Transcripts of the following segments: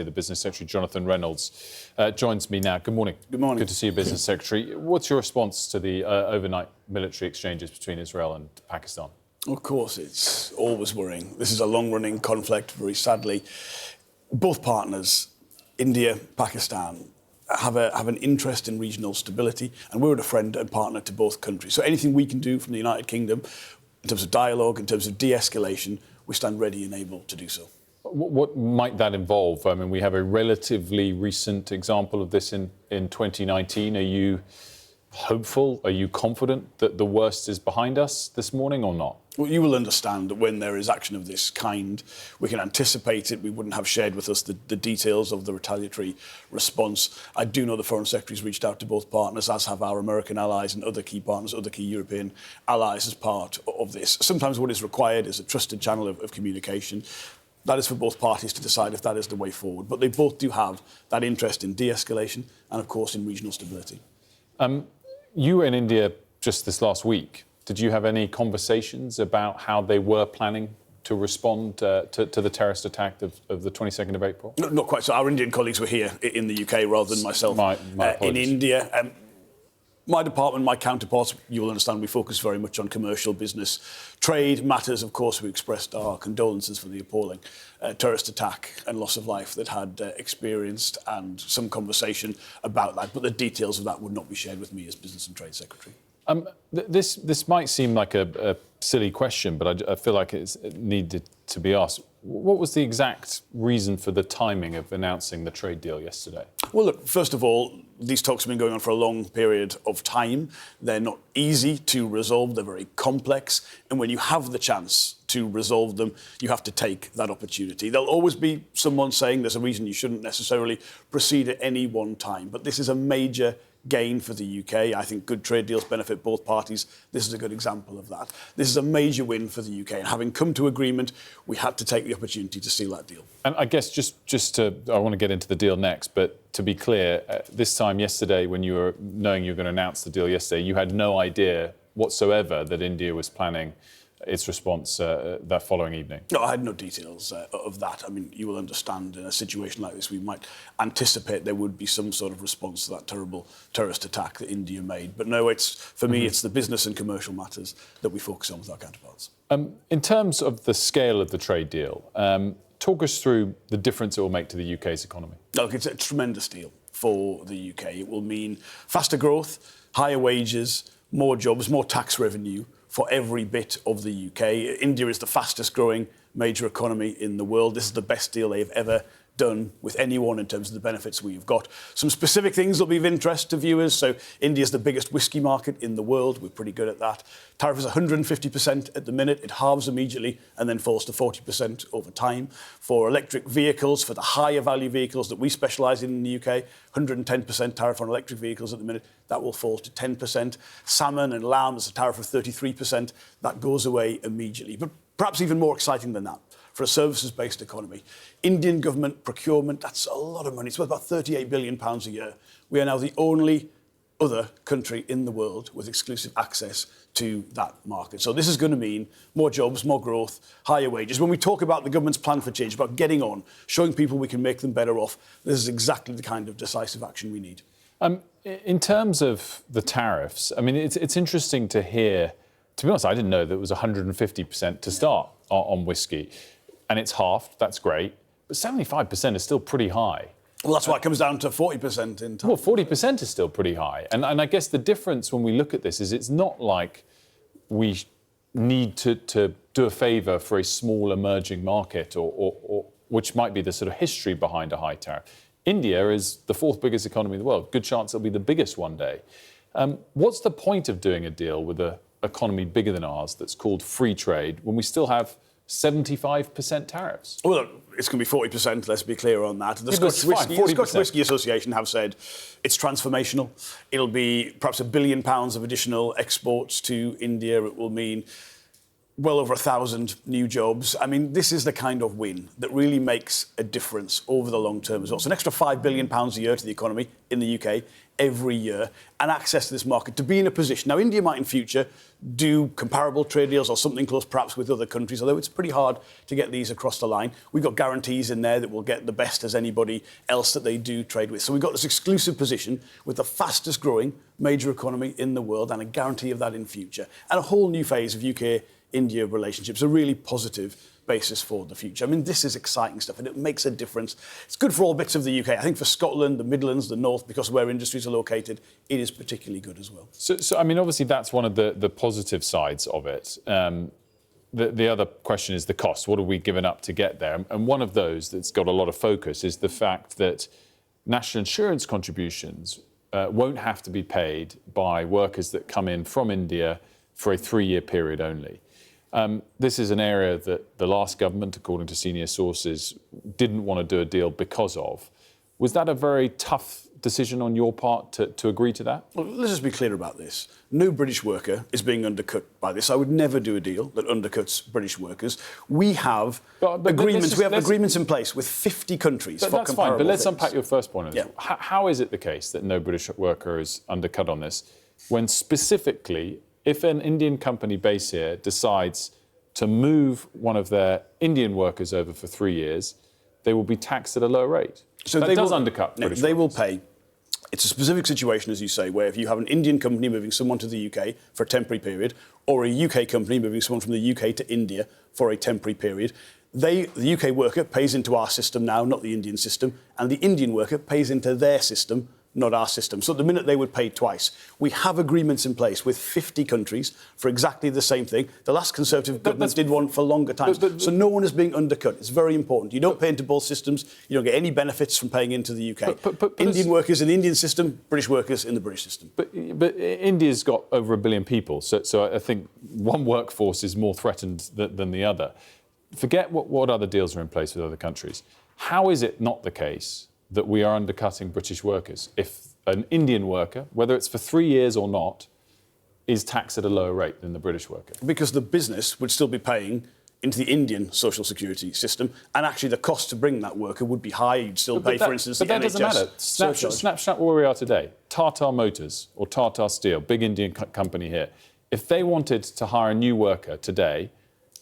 The Business Secretary Jonathan Reynolds joins me now. Good morning. Good morning. Good to see you, Business Secretary. What's your response to the overnight military exchanges between Israel and Pakistan? Of course, it's always worrying. This is a long-running conflict, very sadly. Both partners, India, Pakistan, have an interest in regional stability, and we're a friend and partner to both countries. So anything we can do from the United Kingdom, in terms of dialogue, in terms of de-escalation, we stand ready and able to do so. What might that involve? I mean, we have a relatively recent example of this in 2019. Are you hopeful? Are you confident that the worst is behind us this morning or not? Well, you will understand that when there is action of this kind, we can anticipate it. We wouldn't have shared with us the details of the retaliatory response. I do know the Foreign Secretary's reached out to both partners, as have our American allies and other key partners, other key European allies as part of this. Sometimes what is required is a trusted channel of communication. That is for both parties to decide if that is the way forward. But they both do have that interest in de-escalation and, of course, in regional stability. You were in India just this last week. Did you have any conversations about how they were planning to respond to the terrorist attack of the 22nd of April? No, not quite. So our Indian colleagues were here in the UK rather than myself in India. My department, my counterparts, you will understand, we focus very much on commercial business trade matters. Of course, we expressed our condolences for the appalling terrorist attack and loss of life that had experienced, and some conversation about that. But the details of that would not be shared with me as Business and Trade Secretary. This might seem like a silly question, but I feel like it needed to be asked. What was the exact reason for the timing of announcing the trade deal yesterday? Well, look, first of all, these talks have been going on for a long period of time. They're not easy to resolve. They're very complex. And when you have the chance to resolve them, you have to take that opportunity. There'll always be someone saying there's a reason you shouldn't necessarily proceed at any one time. But this is a major gain for the UK. I think good trade deals benefit both parties. This is a good example of that. This is a major win for the UK. And having come to agreement, we had to take the opportunity to seal that deal. And I guess I want to get into the deal next, but to be clear, this time yesterday, when you were knowing you were going to announce the deal yesterday, you had no idea whatsoever that India was planning its response that following evening? No, I had no details of that. I mean, you will understand in a situation like this, we might anticipate there would be some sort of response to that terrible terrorist attack that India made. But no, for me, it's the business and commercial matters that we focus on with our counterparts. In terms of the scale of the trade deal, talk us through the difference it will make to the UK's economy. Look, it's a tremendous deal for the UK. It will mean faster growth, higher wages, more jobs, more tax revenue for every bit of the UK. India is the fastest growing major economy in the world. This is the best deal they've ever done with anyone in terms of the benefits we've got. Some specific things will be of interest to viewers. So India is the biggest whiskey market in the world. We're pretty good at that. Tariff is 150% at the minute. It halves immediately and then falls to 40% over time. For electric vehicles, for the higher value vehicles that we specialise in the UK, 110% tariff on electric vehicles at the minute. That will fall to 10%. Salmon and lamb is a tariff of 33%. That goes away immediately. But perhaps even more exciting than that, for a services-based economy, Indian government procurement, that's a lot of money. It's worth about £38 billion a year. We are now the only other country in the world with exclusive access to that market. So this is going to mean more jobs, more growth, higher wages. When we talk about the government's plan for change, about getting on, showing people we can make them better off, this is exactly the kind of decisive action we need. In terms of the tariffs, I mean, it's interesting to hear. To be honest, I didn't know that it was 150% to start on whiskey. And it's halved, that's great. But 75% is still pretty high. Well, that's why it comes down to 40% in time. Well, 40% is still pretty high. And I guess the difference when we look at this is it's not like we need to do a favour for a small emerging market or which might be the sort of history behind a high tariff. India is the fourth biggest economy in the world. Good chance it'll be the biggest one day. What's the point of doing a deal with an economy bigger than ours that's called free trade when we still have 75% tariffs? Well, look, it's going to be 40%, let's be clear on that. The Scotch Whisky Association have said it's transformational. It'll be perhaps £1 billion of additional exports to India. It will mean well over 1,000 new jobs. I mean, this is the kind of win that really makes a difference over the long term as well. So an extra £5 billion a year to the economy in the UK every year, and access to this market to be in a position. Now, India might in future do comparable trade deals or something close perhaps with other countries, although it's pretty hard to get these across the line. We've got guarantees in there that will get the best as anybody else that they do trade with. So we've got this exclusive position with the fastest growing major economy in the world and a guarantee of that in future. And a whole new phase of UK-India relationships, a really positive basis for the future. I mean, this is exciting stuff and it makes a difference. It's good for all bits of the UK. I think for Scotland, the Midlands, the North, because of where industries are located, it is particularly good as well. So I mean, obviously that's one of the positive sides of it. The other question is the cost. What are we giving up to get there? And one of those that's got a lot of focus is the fact that national insurance contributions won't have to be paid by workers that come in from India for a 3-year period only. This is an area that the last government, according to senior sources, didn't want to do a deal because of. Was that a very tough decision on your part to agree to that? Well, let's just be clear about this. No British worker is being undercut by this. I would never do a deal that undercuts British workers. We have agreements in place with 50 countries for that's comparable fine, but let's things. unpack your first point on this. Yeah. How is it the case that no British worker is undercut on this when specifically, if an Indian company based here decides to move one of their Indian workers over for 3 years, they will be taxed at a lower rate? So that does undercut British They will workers. pay. It's a specific situation, as you say, where if you have an Indian company moving someone to the UK for a temporary period, or a UK company moving someone from the UK to India for a temporary period, the UK worker pays into our system now, not the Indian system, and the Indian worker pays into their system, not our system. So at the minute they would pay twice. We have agreements in place with 50 countries for exactly the same thing. The last Conservative government did one for longer times. So no one is being undercut. It's very important. You don't pay into both systems. You don't get any benefits from paying into the UK. Indian workers in the Indian system, British workers in the British system. But India's got over 1 billion people, so I think one workforce is more threatened than the other. Forget what other deals are in place with other countries. How is it not the case that we are undercutting British workers if an Indian worker, whether it's for 3 years or not, is taxed at a lower rate than the British worker? Because the business would still be paying into the Indian social security system, and actually the cost to bring that worker would be higher. You'd still pay, for instance, but the that NHS doesn't matter. Snapshot where we are today. Tata Motors or Tata Steel, big Indian company here. If they wanted to hire a new worker today,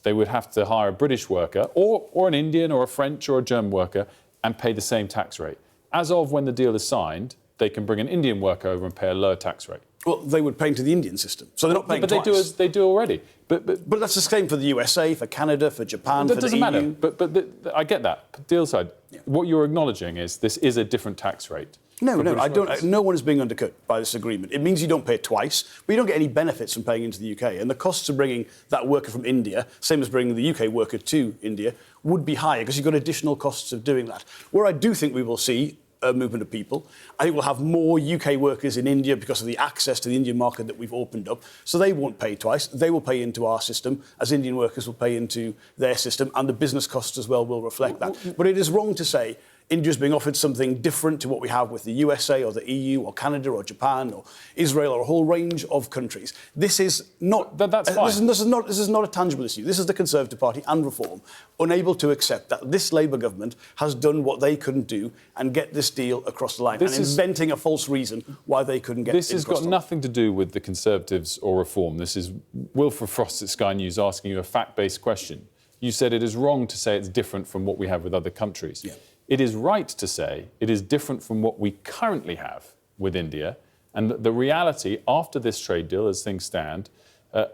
they would have to hire a British worker or an Indian or a French or a German worker and pay the same tax rate. As of when the deal is signed, they can bring an Indian worker over and pay a lower tax rate. Well, they would pay into the Indian system, so they're not paying but twice. they do already. But that's the same for the USA, for Canada, for Japan, for the EU. That doesn't matter. But I get that. Deal side. Yeah. What you're acknowledging is this is a different tax rate. No, I don't. No one is being undercut by this agreement. It means you don't pay twice, but you don't get any benefits from paying into the UK. And the costs of bringing that worker from India, same as bringing the UK worker to India, would be higher because you've got additional costs of doing that. Where I do think we will see a movement of people, I think we'll have more UK workers in India because of the access to the Indian market that we've opened up. So they won't pay twice. They will pay into our system, as Indian workers will pay into their system, and the business costs as well will reflect that. But it is wrong to say India's being offered something different to what we have with the USA or the EU or Canada or Japan or Israel or a whole range of countries. This is not. That's fine. This is not a tangible issue. This is the Conservative Party and Reform unable to accept that this Labour government has done what they couldn't do and get this deal across the line, inventing a false reason why they couldn't get it across the line. This has got nothing to do with the Conservatives or Reform. This is Wilf Frost at Sky News asking you a fact-based question. You said it is wrong to say it's different from what we have with other countries. Yeah. It is right to say it is different from what we currently have with India. And the reality, after this trade deal, as things stand,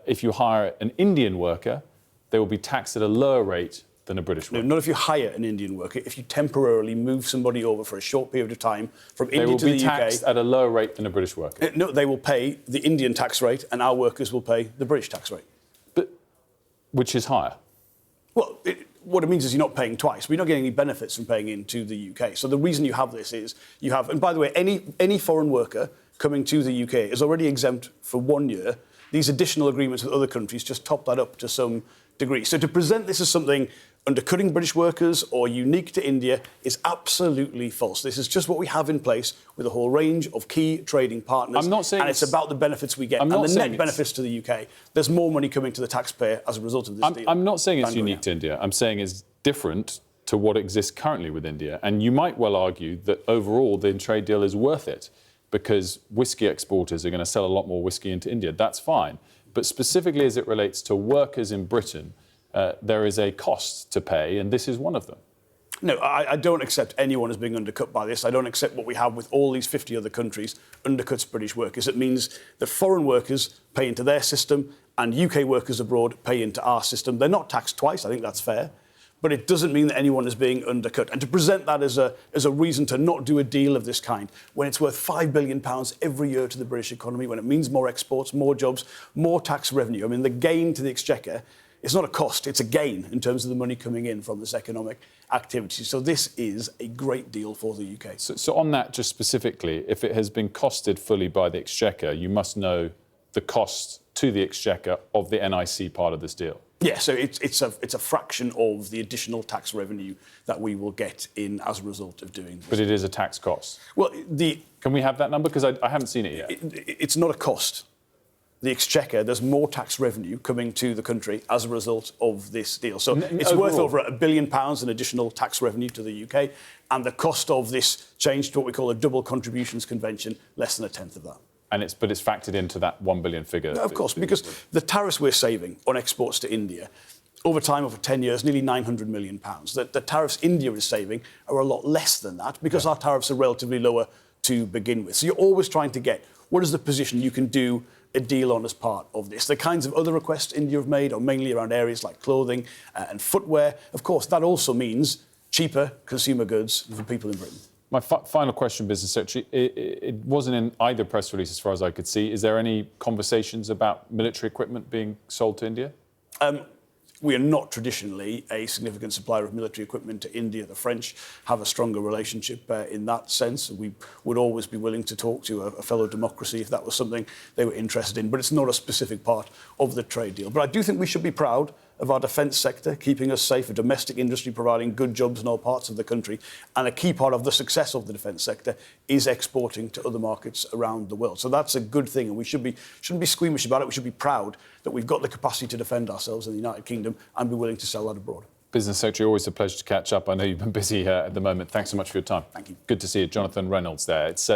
if you hire an Indian worker, they will be taxed at a lower rate than a British worker. No, not if you hire an Indian worker. If you temporarily move somebody over for a short period of time from India to the UK... They will be taxed at a lower rate than a British worker. No, they will pay the Indian tax rate and our workers will pay the British tax rate. But which is higher? Well, what it means is you're not paying twice. We're not getting any benefits from paying into the UK. So the reason you have this is you have... And by the way, any foreign worker coming to the UK is already exempt for 1 year. These additional agreements with other countries just top that up to some degree. So to present this as something undercutting British workers or unique to India is absolutely false. This is just what we have in place with a whole range of key trading partners. I'm not saying and it's about the benefits we get and the net benefits to the UK. There's more money coming to the taxpayer as a result of this deal. I'm not saying it's unique to India. I'm saying it's different to what exists currently with India. And you might well argue that overall the trade deal is worth it because whiskey exporters are going to sell a lot more whiskey into India. That's fine. But specifically as it relates to workers in Britain, there is a cost to pay, and this is one of them. No, I don't accept anyone as being undercut by this. I don't accept what we have with all these 50 other countries undercuts British workers. It means that foreign workers pay into their system and UK workers abroad pay into our system. They're not taxed twice. I think that's fair. But it doesn't mean that anyone is being undercut. And to present that as a reason to not do a deal of this kind, when it's worth £5 billion every year to the British economy, when it means more exports, more jobs, more tax revenue. I mean, the gain to the exchequer, it's not a cost, it's a gain in terms of the money coming in from this economic activity. So this is a great deal for the UK. So on that, just specifically, if it has been costed fully by the exchequer, you must know the cost to the exchequer of the NIC part of this deal. Yeah, so it's a fraction of the additional tax revenue that we will get in as a result of doing this. But it is a tax cost. Well, Can we have that number? Because I haven't seen it yet. It's not a cost. The exchequer, there's more tax revenue coming to the country as a result of this deal. So it's worth over £1 billion in additional tax revenue to the UK, and the cost of this change to what we call a double contributions convention, less than a tenth of that. But it's factored into that 1 billion figure. No, of course, because the tariffs we're saving on exports to India, over time, over 10 years, nearly £900 million. The tariffs India is saving are a lot less than that because our tariffs are relatively lower to begin with. So you're always trying to get what is the position you can do a deal on as part of this. The kinds of other requests India have made are mainly around areas like clothing and footwear. Of course, that also means cheaper consumer goods for people in Britain. My final question, Business Secretary, it wasn't in either press release as far as I could see. Is there any conversations about military equipment being sold to India? We are not traditionally a significant supplier of military equipment to India. The French have a stronger relationship in that sense. We would always be willing to talk to a fellow democracy if that was something they were interested in, but it's not a specific part of the trade deal. But I do think we should be proud of our defence sector, keeping us safe, a domestic industry providing good jobs in all parts of the country. And a key part of the success of the defence sector is exporting to other markets around the world. So that's a good thing, and we shouldn't be squeamish about it. We should be proud that we've got the capacity to defend ourselves in the United Kingdom and be willing to sell that abroad. Business Secretary, always a pleasure to catch up. I know you've been busy at the moment. Thanks so much for your time. Thank you. Good to see you. Jonathan Reynolds there. It's